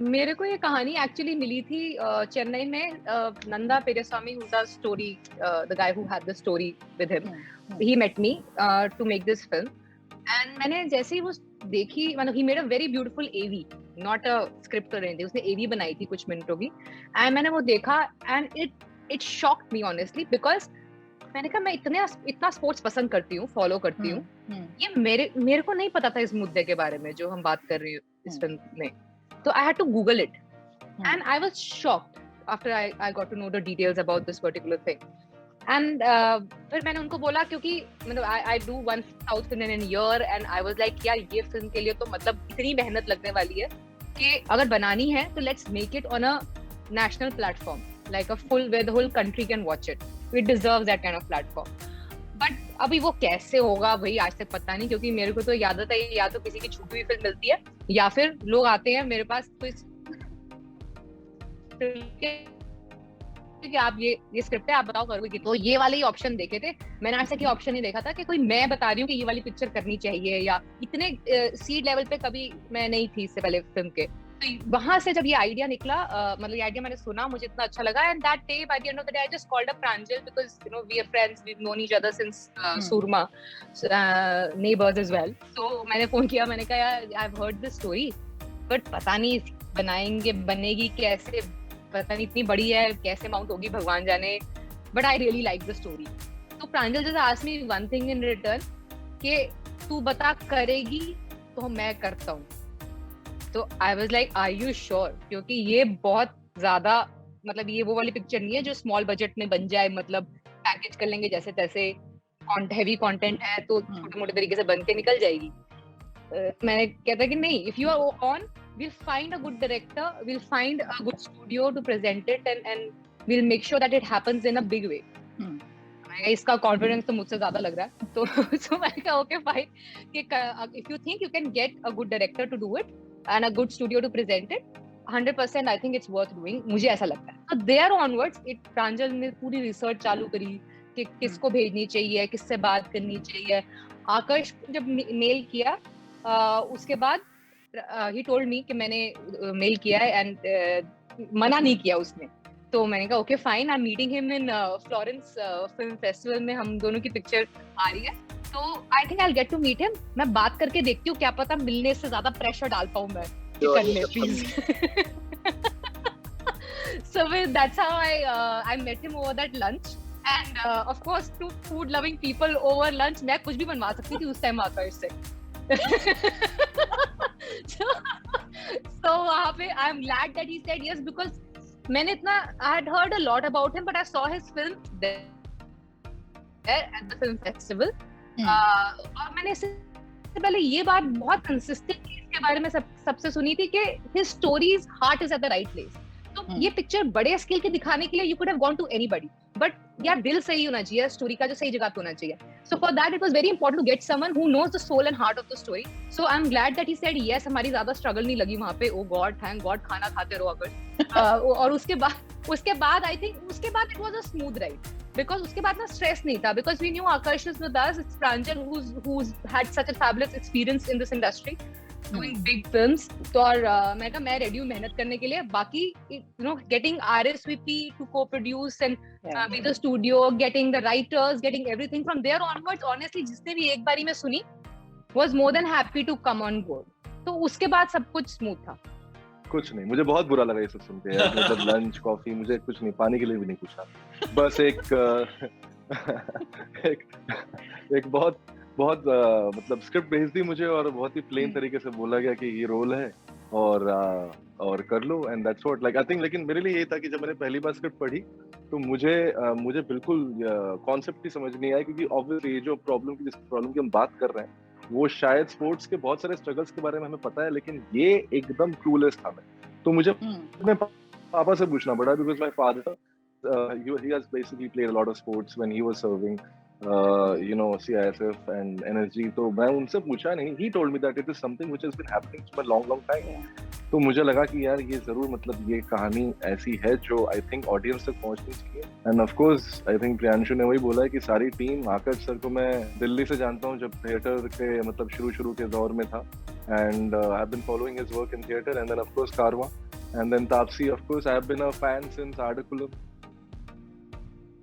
मेरे को ये कहानी एक्चुअली मिली थी चेन्नई में Nanda Periyasamy who's the story the guy who had the story with him. He met me to make this film and मैंने जैसे ही वो देखी मतलब he made a very beautiful AV not a script or anything. उसने AV बनाई थी कुछ मिनटों की and मैंने वो देखा and it shocked me honestly because मैंने कहा मैं इतना स्पोर्ट्स पसंद करती हूँ फॉलो करती हूँ ये मेरे को नहीं पता था इस मुद्दे के बारे में जो हम बात कर रहे हैं इस फिल्म में So I had to Google it, and I was shocked after I got to know the details about this particular thing. And फिर मैंने उनको बोला क्योंकि मतलब I do one South film in a year, and I was like यार ये film के लिए तो मतलब इतनी मेहनत लगने वाली है कि अगर बनानी है तो let's make it on a national platform, like a full where the whole country can watch it. It deserves that kind of platform. But अभी वो कैसे होगा भाई आज तक पता नहीं क्योंकि मेरे को तो आदत है या तो किसी की छूटी हुई फिल्म मिलती है या फिर लोग आते हैं मेरे पास तो कि आप ये स्क्रिप्ट है आप बताओ करोगे तो ये वाले ही ऑप्शन देखे थे मैंने आज तक ये ऑप्शन नहीं देखा था कि कोई मैं बता रही हूँ कि ये वाली पिक्चर करनी चाहिए या इतने सीड लेवल पे कभी मैं नहीं थी इससे पहले फिल्म के तो वहां से जब ये आइडिया निकला मतलब ये आइडिया मैंने सुना मुझे इतना अच्छा लगा and that day by the end of the day I just called up Pranjal because you know we are friends we known each other since Soorma neighbours as well तो मैंने फोन किया मैंने कहा यार I have heard this story but पता नहीं बनाएंगे बनेगी कैसे पता नहीं इतनी बड़ी है कैसे माउंट होगी भगवान जाने but I really like the story तो प्रांजल जैसे asked me one thing in return कि तू बता करेगी तो मैं करता हूँ तो I was like are you sure क्योंकि ये बहुत ज्यादा मतलब ये वो वाली पिक्चर नहीं है जो स्मॉल बजट में बन जाए मतलब पैकेज कर लेंगे जैसे तैसे हैवी कंटेंट है तो छोटे मोटे तरीके से बन के निकल जाएगी मैंने कहता कि नहीं if you are on we'll find a good director we'll find a good studio to present it and we'll make sure that it happens in a big way इसका कॉन्फिडेंस तो मुझसे ज्यादा लग रहा है तो so मैंने कहा okay fine कि if you think you can get a good director to do it and a good studio to present it 100% I think it's worth doing मुझे ऐसा लगता है so there onwards it प्रांजल ने पूरी research चालू करी कि किसको भेजनी चाहिए किससे बात करनी चाहिए आकर्ष जब मेल किया उसके बाद he told me कि मैंने मेल किया है एंड मना नहीं किया उसने तो मैंने कहा okay fine I am meeting him in Florence film festival में हम दोनों की पिक्चर आ रही है तो I think I will get to meet him मैं बात करके देखती हूँ क्या पता मिलने से ज्यादा प्रेशर डाल पाऊँ मैं कर ले please so that's how I met him over that lunch and of course two food loving people over lunch मैं कुछ भी बनवा सकती थी उस टाइम आकर से so वहाँ पे I am glad that he said yes because मैंने इतना I had heard a lot about him but I saw his film there at the film festival और मैंने इससे पहले ये बात बहुत consistently इसके बारे में सबसे सुनी थी कि his story's heart is at the right place तो ये पिक्चर बड़े स्केल के दिखाने के लिए you could have gone to anybody but यार दिल सही होना चाहिए स्टोरी का जो सही जगह पे होना चाहिए so for that it was very important to get someone who knows the soul and heart of the story so I'm glad that he said yes हमारी ज्यादा स्ट्रगल नहीं लगी वहाँ पे oh god thank god खाना खाते रहो अगर और उसके बाद I think उसके बाद it was a smooth ride because उसके बाद ना stress नहीं था because we knew Akash is with us it's Pranjal who's had such a fabulous experience in this industry doing big films तो और मैं कहा मैं रेडी हूँ मेहनत करने के लिए बाकी you know getting RSVP to co-produce and with the studio getting the writers getting everything from there onwards honestly जिसने भी एक बारी में सुनी was more than happy to come on board तो उसके बाद सब कुछ स्मूथ था कुछ नहीं मुझे बहुत बुरा लगा ये सब सुन के यार मतलब लंच कॉफी मुझे कुछ नहीं पानी के लिए भी नहीं पूछा बस एक बहुत मतलब स्क्रिप्ट भेज दी मुझे और बहुत ही प्लेन तरीके से बोला गया कि ये रोल है और कर लो and that's what like I think लेकिन मेरे लिए ये था कि जब मैंने पहली बार स्क्रिप्ट पढ़ी तो मुझे बिल्कुल कॉन्सेप्ट ही समझ नहीं आया क्योंकि ऑब्वियसली ये जो जिस प्रॉब्लम की हम बात कर रहे हैं वो शायद स्पोर्ट्स के बहुत सारे स्ट्रगल्स के बारे में हमें पता है लेकिन ये एकदम क्लूलेस था मैं तो मुझे अपने पापा से पूछना पड़ा because my father he has basically played a lot of sports when he was serving CISF and NSG तो मैं उनसे पूछा नहीं he told me that it is something which has been happening for a long time तो मुझे लगा कि यार ये जरूर मतलब ये कहानी ऐसी है जो आई थिंक ऑडियंस तक पहुंचनी चाहिए end of course I think Priyanshu ने वही बोला है कि सारी टीम आकाश सर को मैं दिल्ली से जानता हूँ जब थिएटर के मतलब शुरू के दौर में था and I have been following his work in theatre and then of course Karwaan And then Taapsee, of course, I have been a fan since Adukulam.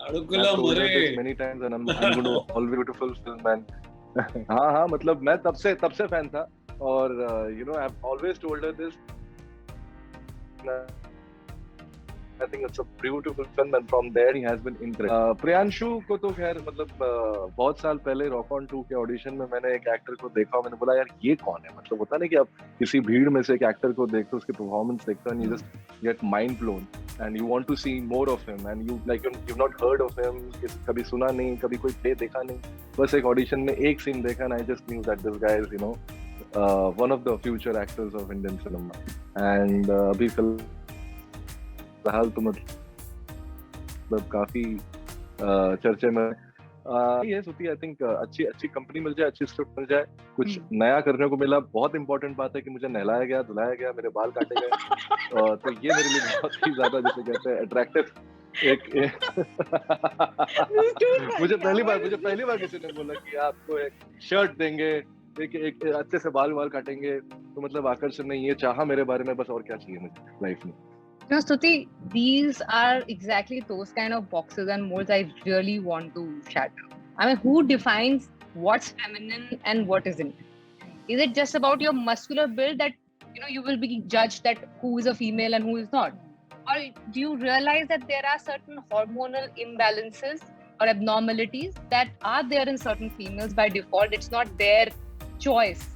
Adukulam, I've told her अरे this many times, and I'm going to always beautiful film. And हाँ, मतलब मैं तब से fan था, और you know, I've always told her this. I think it's a beautiful film, and from there he has been incredible. Priyanshu को तो खैर मतलब बहुत साल पहले रॉक ऑन 2 के ऑडिशन में मैंने एक एक्टर को देखा, मैंने बोला यार ये कौन है, मतलब होता नहीं कि आप किसी भीड़ में से एक एक्टर को देखते हो, उसकी परफॉर्मेंस देखते हो, and you just get mind blown and you want to see more of him, and you've not heard of him, कभी सुना नहीं, कभी कोई प्ले देखा नहीं, बस एक ऑडिशन में एक सीन देखा, and I just knew that this guy is, you know, one of the future actors of Indian cinema. And अभी फिलहाल तो मतलब काफी चर्चे में ये सोती है। आई थिंक अच्छी कंपनी मिल जाए, अच्छी स्क्रिप्ट मिल जाए, कुछ नया करने को मिला। बहुत इंपॉर्टेंट बात है कि मुझे नहलाया गया, धुलाया गया, मेरे बाल काटे गए, तो ये मेरे लिए बहुत ही ज्यादा, जिसे कहते हैं, अट्रैक्टिव मुझे पहली बार किसी ने बोला कि आपको एक शर्ट देंगे, एक अच्छे से बाल काटेंगे, तो मतलब आकर्षण ने ये चाहा मेरे बारे में, बस और क्या चाहिए मुझे लाइफ में। No, Stuti, these are exactly those kind of boxes and molds I really want to shatter. I mean, who defines what's feminine and what isn't? Is it just about your muscular build that, you know, you will be judged that who is a female and who is not? Or do you realize that there are certain hormonal imbalances or abnormalities that are there in certain females by default? It's not their choice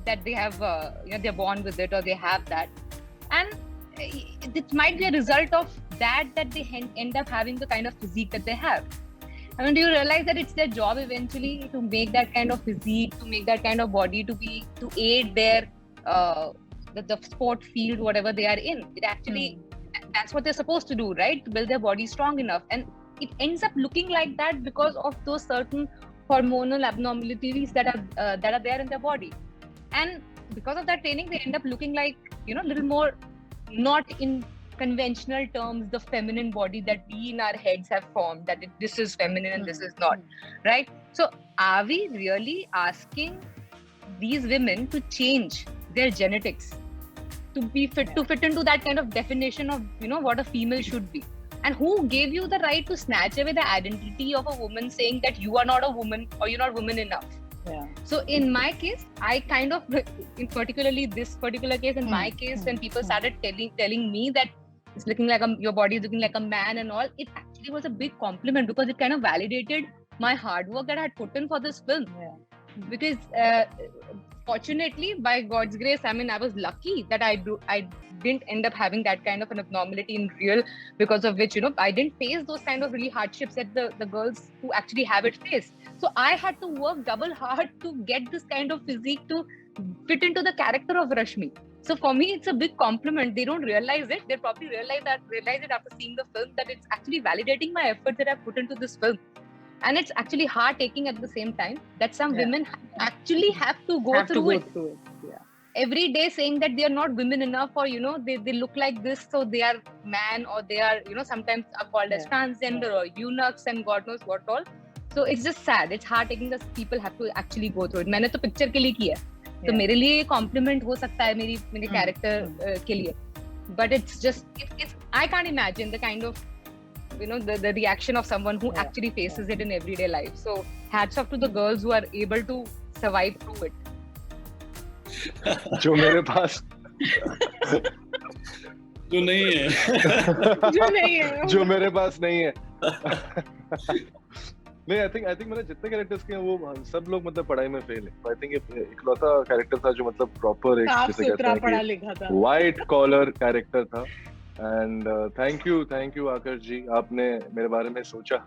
that they have, you know, they're born with it or they have that. And it might be a result of that they end up having the kind of physique that they have. I mean, do you realize that it's their job eventually to make that kind of physique, to make that kind of body, to aid their the sport field, whatever they are in? It actually, that's what they're supposed to do, right? To build their body strong enough. And it ends up looking like that because of those certain hormonal abnormalities that are there in their body. And because of that training, they end up looking like, you know, a little more, not in conventional terms, the feminine body that we in our heads have formed, that this is feminine and this is not, right? So are we really asking these women to change their genetics to be fit, to fit into that kind of definition of, you know, what a female should be? And who gave you the right to snatch away the identity of a woman, saying that you are not a woman or you're not woman enough? Yeah. So in my case, I kind of, in particularly this particular case, in my case, when people started telling me that it's looking like your body is looking like a man and all, it actually was a big compliment, because it kind of validated my hard work that I had put in for this film. Yeah. Because fortunately, by God's grace, I mean, I was lucky that I didn't end up having that kind of an abnormality in real, because of which, you know, I didn't face those kind of really hardships that the girls who actually have it face. So I had to work double hard to get this kind of physique to fit into the character of Rashmi. So for me, it's a big compliment. They don't realize it. They probably realize it after seeing the film, that it's actually validating my efforts that I've put into this film. And it's actually heart-aching at the same time that some women actually have to go through it. Yeah. Every day saying that they are not women enough, or, you know, they look like this, so they are man, or they are, you know, sometimes are called as transgender or eunuchs and God knows what all. So it's just sad. It's heart-aching that people have to actually go through it. मैंने तो picture के लिए किया, तो मेरे लिए compliment हो सकता है मेरे character के लिए. But it's just, I can't imagine the kind of, you know, the reaction of someone who actually faces it in everyday life. So hats off to the girls who are able to survive through it. जो मेरे पास जो नहीं है जो मेरे पास नहीं है नहीं, आई थिंक मैंने जितने कैरेक्टर्स किए वो सब लोग मतलब पढ़ाई में फेल है. आई थिंक इकलौता कैरेक्टर था जो मतलब प्रॉपर एक, जिसे कहते हैं कि वाइट कॉलर कैरेक्टर था. एंड थैंक यू आकर जी, आपने मेरे बारे में सोचा.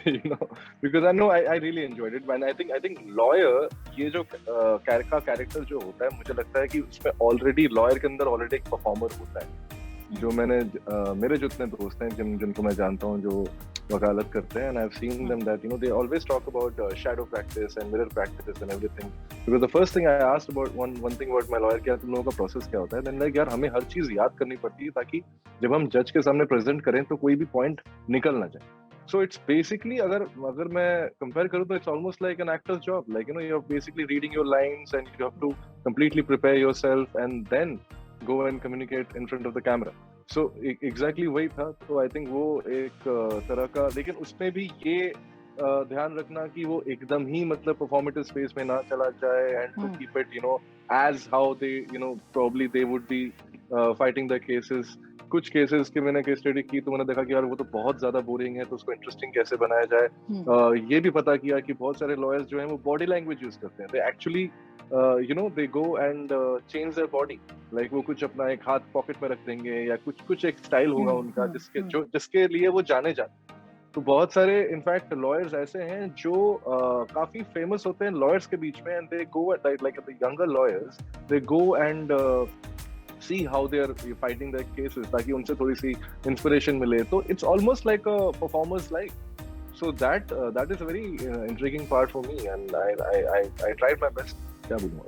You know, because I know I really enjoyed it. And I think lawyer, ये जो कैरेक्टर जो होता है, मुझे लगता है कि उसमें ऑलरेडी लॉयर के अंदर ऑलरेडी एक परफॉर्मर होता है. जो मेरे जितने दोस्त हैं जिनको मैं जानता हूँ जो वकालत करते हैं, and I've seen them that, you know, they always talk about shadow practice and mirror practice and everything. Because the first thing I asked about one thing about my lawyer, क्या तुम लोगों का प्रोसेस क्या होता है? Then like, यार हमें हर चीज याद करनी पड़ती है ताकि जब हम जज के सामने प्रेजेंट करें तो कोई भी पॉइंट निकल ना जाए. So it's basically, अगर मैं compare करूँ तो it's almost like an actor's job. Like, you know, you're basically reading your lines and you have to completely prepare yourself, and then go and communicate in front of the camera. So exactly वही था. So I think वो एक तरह का, लेकिन उसमें भी ये ध्यान रखना कि वो एकदम ही मतलब performative space में ना चला जाए, and to keep it, you know, as how they, you know, probably they would be fighting the cases. कुछ केसेस की मैंने केस स्टडी की तो मैंने देखा कि यार वो तो बहुत ज्यादा बोरिंग है, तो उसको इंटरेस्टिंग कैसे बनाया जाए. ये भी पता किया कि बहुत सारे लॉयर्स जो हैं वो बॉडी लैंग्वेज यूज करते हैं. They actually you know they go and change their body, like वो कुछ अपना एक हाथ पॉकेट में रख देंगे या कुछ एक स्टाइल होगा उनका जिसके लिए वो जाने जाते. तो बहुत सारे इनफैक्ट लॉयर्स ऐसे हैं जो काफी फेमस होते हैं लॉयर्स के बीच में, and they go like the younger lawyers, they go and see how they are fighting their cases ताकि उनसे थोड़ी सी inspiration मिले. तो it's almost like a performer's life. So that is a very intriguing part for me, and I tried my best. क्या बोलूँ.